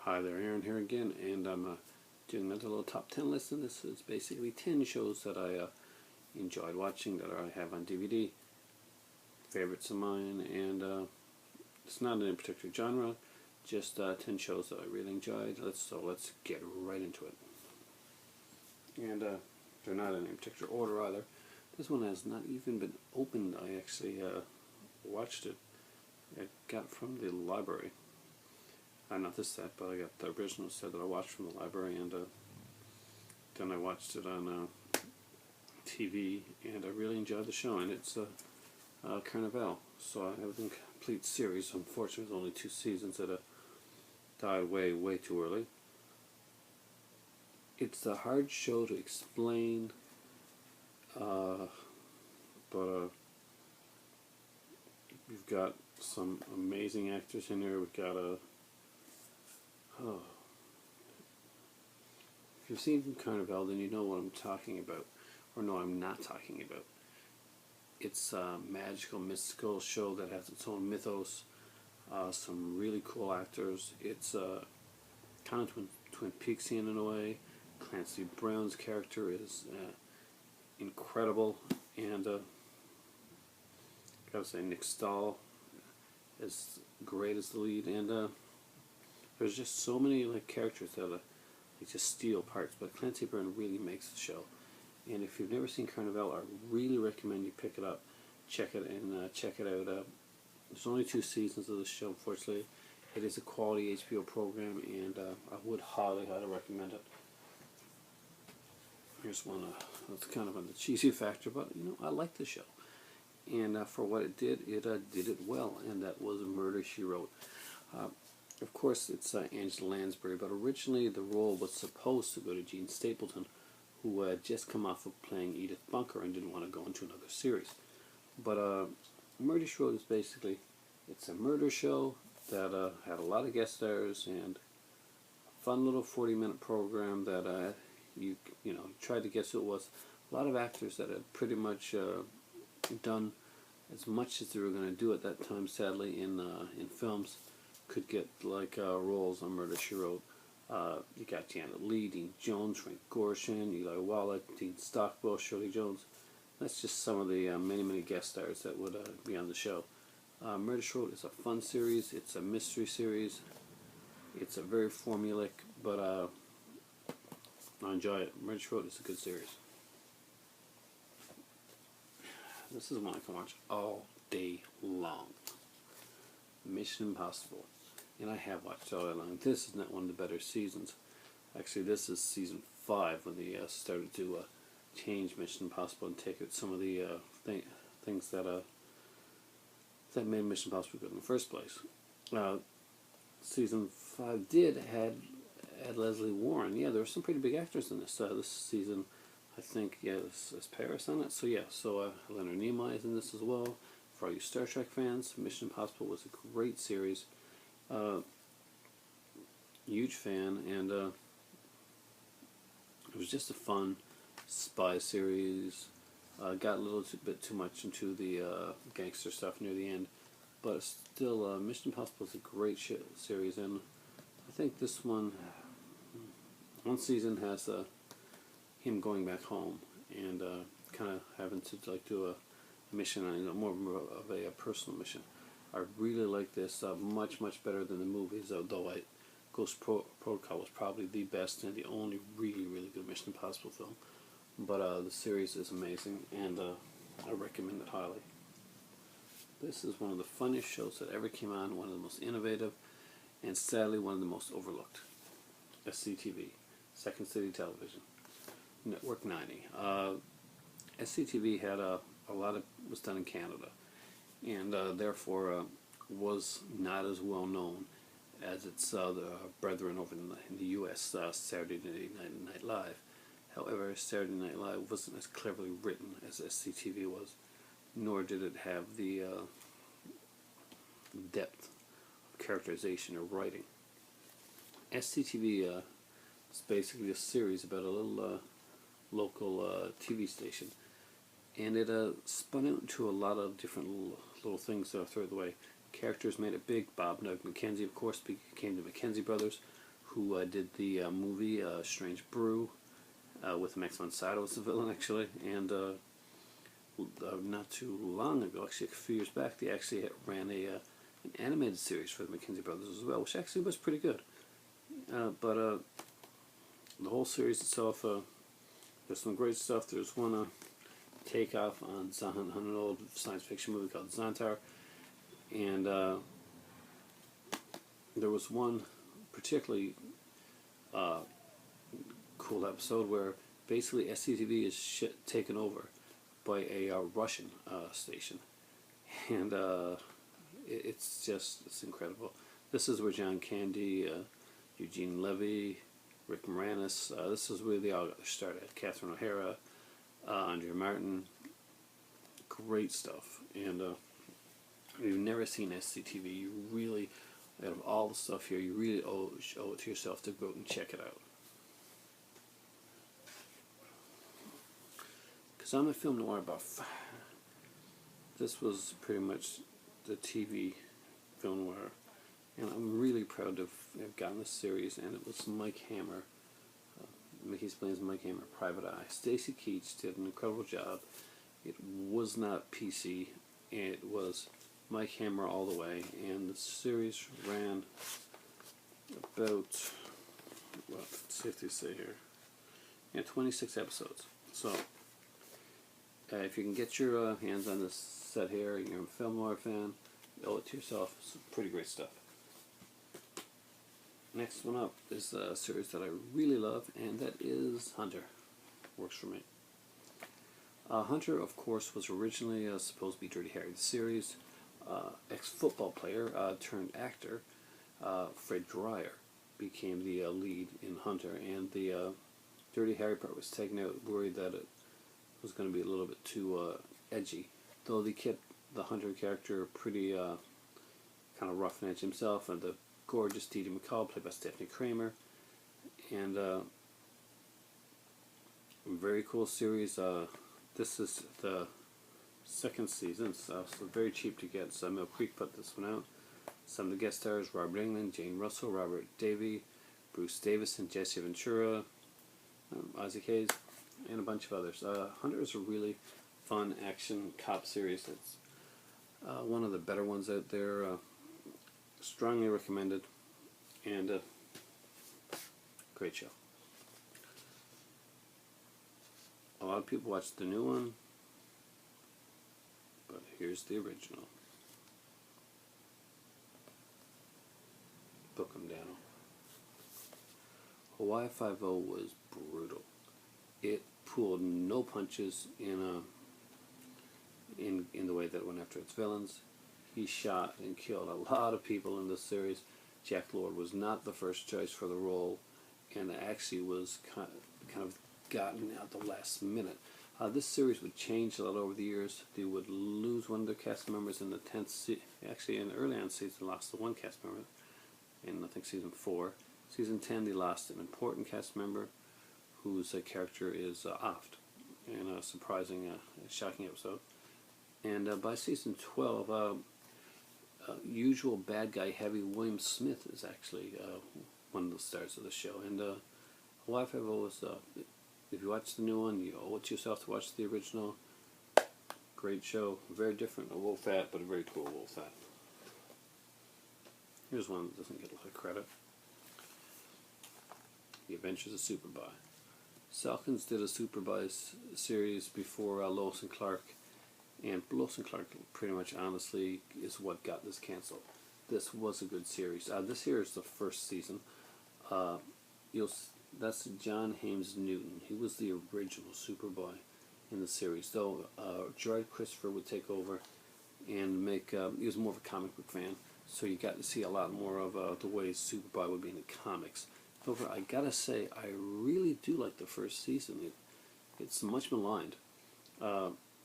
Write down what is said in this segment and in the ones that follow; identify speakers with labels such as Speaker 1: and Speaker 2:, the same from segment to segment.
Speaker 1: Hi there, Aaron here again, and I'm doing another little top 10 list, and this is basically 10 shows that I enjoyed watching, that I have on DVD, favorites of mine, and it's not in a particular genre, just 10 shows that I really enjoyed. Let's get right into it. And they're not in any particular order either. This one has not even been opened. I actually watched it. I got it from the library. Not this set, but I got the original set that I watched from the library, and then I watched it on TV, and I really enjoyed the show. And it's Carnival, so I have the complete series. Unfortunately, there's only 2 seasons that died way too early. It's a hard show to explain, but we've got some amazing actors in here. We've got if you've seen Carnival, then you know what I'm talking about. Or no, I'm not talking about. It's a magical, mystical show that has its own mythos, some really cool actors. It's kind of Twin Peaksian in a way. Clancy Brown's character is incredible, and gotta say, Nick Stahl is great as the lead, and there's just so many characters that just steal parts, but Clancy Brown really makes the show. And if you've never seen Carnival, I really recommend you pick it up, check it out. There's only 2 seasons of this show, unfortunately. It is a quality HBO program, and I would highly recommend it. Here's one that's kind of on the cheesy factor, but I like the show, and for what it did it well, and that was Murder, She Wrote. Of course, it's Angela Lansbury, but originally the role was supposed to go to Jean Stapleton, who had just come off of playing Edith Bunker and didn't want to go into another series. But Murder, She Wrote is basically, it's a murder show that had a lot of guest stars and a fun little 40-minute program that you tried to guess who it was. A lot of actors that had pretty much done as much as they were going to do at that time, sadly, in films, could get roles on Murder, She Wrote. You got Janet Leigh, Dean Jones, Frank Gorshin, Eli Wallach, Dean Stockwell, Shirley Jones. That's just some of the many guest stars that would be on the show. Murder, She Wrote is a fun series. It's a mystery series. It's a very formulaic, but I enjoy it. Murder, She Wrote is a good series. This is one I can watch all day long. Mission Impossible. And I have watched all day long. This is not one of the better seasons. Actually, this is season 5 when they started to change Mission Impossible and take out some of the things that made Mission Impossible good in the first place. Season 5 had Leslie Warren. Yeah, there were some pretty big actors in this. This season, I think, there's Paris on it. So yeah, Leonard Nimoy is in this as well. For all you Star Trek fans, Mission Impossible was a great series. Huge fan, and it was just a fun spy series. Got a little bit too much into the gangster stuff near the end, but still, Mission Impossible is a great series, and I think this one season has him going back home and kind of having to do a mission, more of a personal mission. I really like this much better than the movies, although Ghost Protocol was probably the best and the only really good Mission Impossible film. But the series is amazing, and I recommend it highly. This is one of the funniest shows that ever came on, one of the most innovative, and sadly one of the most overlooked. SCTV, Second City Television, Network 90. SCTV had a lot of was done in Canada, and therefore was not as well known as its the brethren over in the U.S. Saturday Night Live. However, Saturday Night Live wasn't as cleverly written as SCTV was, nor did it have the depth of characterization or writing. SCTV is basically a series about a little local TV station, and it spun out into a lot of different little things throughout the way. Characters made it big. Bob Doug McKenzie, of course, became the McKenzie brothers, who did the movie Strange Brew with Max von Sydow as the villain, actually. And not too long ago, actually a few years back, they actually ran an animated series for the McKenzie brothers as well, which actually was pretty good. But the whole series itself, there's some great stuff. There's one takeoff on an old science fiction movie called Zontar, and there was one particularly cool episode where basically SCTV is taken over by a Russian station, and it's incredible. This is where John Candy, Eugene Levy, Rick Moranis, this is where they all got their start at. Catherine O'Hara, Andrea Martin, great stuff. And if you've never seen SCTV, you really, out of all the stuff here, you really owe it to yourself to go out and check it out. Because I'm a film noir buff. This was pretty much the TV film noir. And I'm really proud to have gotten this series, and it was Mike Hammer. Mickey Explains Mike Hammer, Private Eye. Stacy Keach did an incredible job. It was not PC, it was Mike Hammer all the way, and the series ran about, well, let's see if they say here, 26 episodes. So, if you can get your hands on this set here, you're a film noir fan, you owe it to yourself. It's pretty great stuff. Next one up is a series that I really love, and that is Hunter. Works for me. Hunter, of course, was originally supposed to be Dirty Harry. The series, ex-football player turned actor, Fred Dryer, became the lead in Hunter, and the Dirty Harry part was taken out, worried that it was going to be a little bit too edgy, though they kept the Hunter character pretty kind of rough and edgy himself, and the gorgeous Dee Dee McCall, played by Stephanie Kramer, and very cool series. This is the second season, so it's very cheap to get. So Mill Creek put this one out. Some of the guest stars: Robert Englund, Jane Russell, Robert Davey, Bruce Davison, Jesse Ventura, Ozzie Hayes, and a bunch of others. Hunter is a really fun action cop series. It's one of the better ones out there. Strongly recommended, and great show. A lot of people watch the new one, but here's the original. Book 'em down. Hawaii Five-0 was brutal. It pulled no punches in the way that it went after its villains. He shot and killed a lot of people in this series. Jack Lord was not the first choice for the role, and actually was kind of gotten out the last minute. This series would change a lot over the years. They would lose one of their cast members in the 10th season. Actually, in the early on season, lost the one cast member in, I think, season 4. Season 10, they lost an important cast member whose character is offed in a surprising, shocking episode. And by season 12, usual bad guy heavy William Smith is actually one of the stars of the show. And Hawaii Five-0 was, if you watch the new one, you owe it to yourself to watch the original. Great show. Very different. A little fat, but a very cool little fat. Here's one that doesn't get a lot of credit. The Adventures of Superboy. Salkins did a Superboy series before Lois and Clark. And Lois and Clark, pretty much honestly, is what got this canceled. This was a good series. This here is the first season. That's John Haynes Newton. He was the original Superboy in the series. Though Gerard Christopher would take over and make. He was more of a comic book fan, so you got to see a lot more of the way Superboy would be in the comics. However, I gotta say, I really do like the first season. It's much maligned.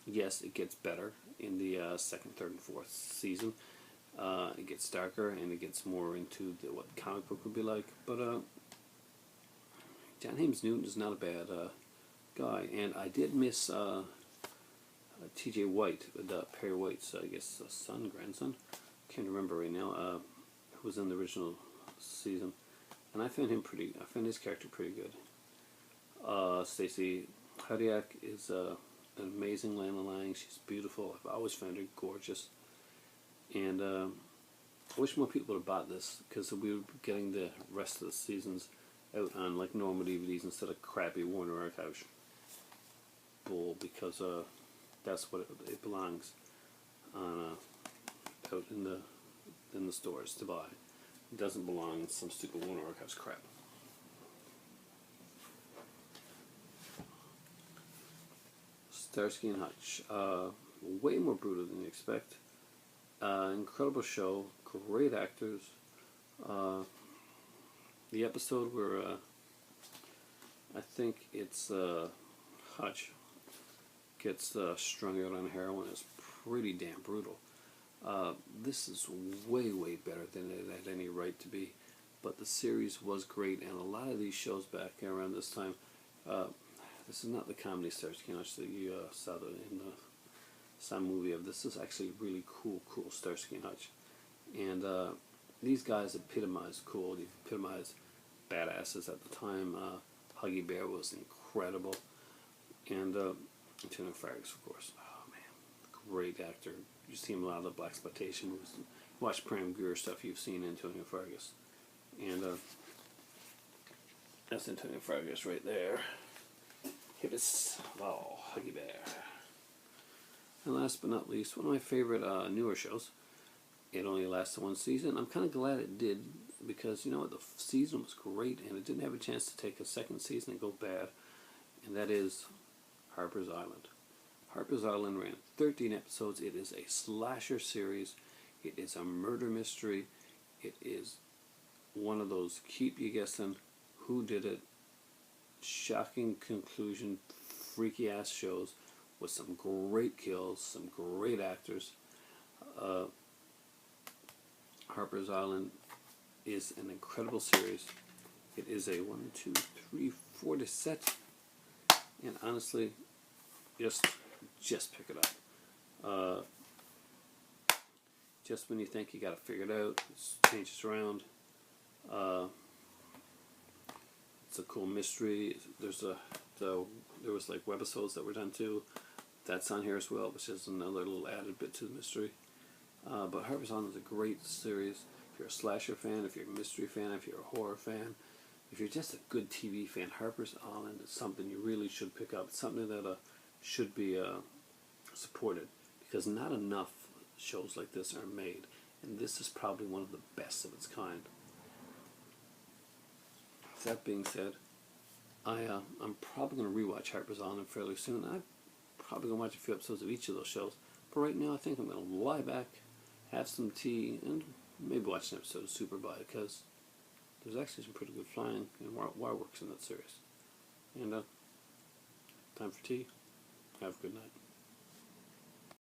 Speaker 1: Yes, it gets better in the second, third, and fourth season. It gets darker and it gets more into what comic book would be like. But John Haynes Newton is not a bad guy. And I did miss T.J. White, Perry White's, I guess, son, grandson. Can't remember right now. Who was in the original season. and I find his character pretty good. Stacy Hutch is an amazing Lana Lang. She's beautiful. I've always found her gorgeous. And I wish more people had bought this, because we were getting the rest of the seasons out on like normal DVDs instead of crappy Warner Archive bull, because that's what it belongs on out in the stores to buy. It doesn't belong in some stupid Warner Archives crap. Starsky and Hutch, way more brutal than you expect. Incredible show, great actors. The episode where I think it's Hutch gets strung out on heroin is pretty damn brutal. This is way better than it had any right to be, but the series was great, and a lot of these shows back around this time, this is not the comedy Starsky and Hutch that you saw in some movie of. This is actually really cool Starsky and Hutch, and these guys epitomized cool. They epitomized badasses at the time. Huggy Bear was incredible, and Antonio Fargas, of course. Oh man, great actor. You see him in a lot of the blaxploitation movies. Watch Pram Grier stuff, you've seen Antonio Fargas, and that's Antonio Fargas right there. Hibbis, oh, Huggy Bear. And last but not least, one of my favorite newer shows. It only lasted one season. I'm kind of glad it did, because you know what, the season was great, and it didn't have a chance to take a second season and go bad, and that is Harpers Island. Harpers Island ran 13 episodes. It is a slasher series. It is a murder mystery. It is one of those keep you guessing who did it, shocking conclusion, freaky ass shows with some great kills, some great actors. Harpers Island is an incredible series. It is a 1, 2, 3, 4 to set, and honestly, just pick it up. Just when you think you got it figured out, it changes around. It's a cool mystery. There was like webisodes that were done too. That's on here as well, which is another little added bit to the mystery. But Harpers Island is a great series. If you're a slasher fan, if you're a mystery fan, if you're a horror fan, if you're just a good TV fan, Harpers Island is something you really should pick up. It's something that should be supported, because not enough shows like this are made, and this is probably one of the best of its kind. That being said, I'm probably going to rewatch Harpers Island fairly soon. I'm probably going to watch a few episodes of each of those shows, but right now I think I'm going to lie back, have some tea, and maybe watch an episode of Superboy, because there's actually some pretty good flying and wire works in that series. And time for tea. Have a good night.